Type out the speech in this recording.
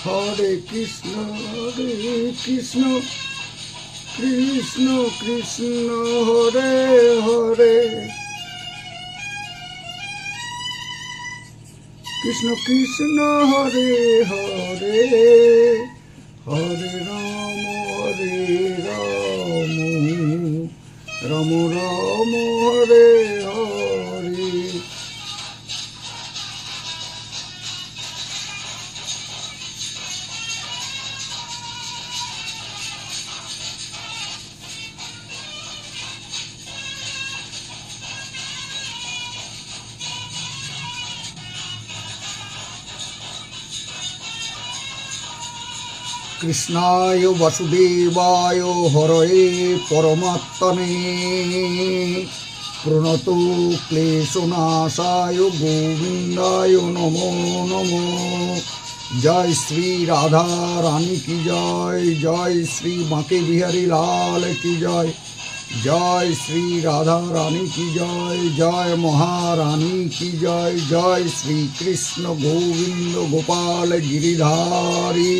হরে কৃষ্ণ কৃষ্ণ কৃষ্ণ হরে হরে, কৃষ্ণ কৃষ্ণ হরে হরে, হরে রাম রাম রাম হরে হরে। কৃষ্ণায় বাসুদেবায় হরয়ে পরমাত্মনে, প্রণত ক্লেশনাশায় গোবিন্দায় নমো নমো। জয় শ্রী রাধা রানী কি জয়, জয় শ্রী বাঁকে বিহারী লাল কি জয়, জয় শ্রী রাধা রানী কি জয়, জয় মহারানী কি জয়, জয় শ্রী কৃষ্ণ গোবিন্দ গোপাল গিরিধারী।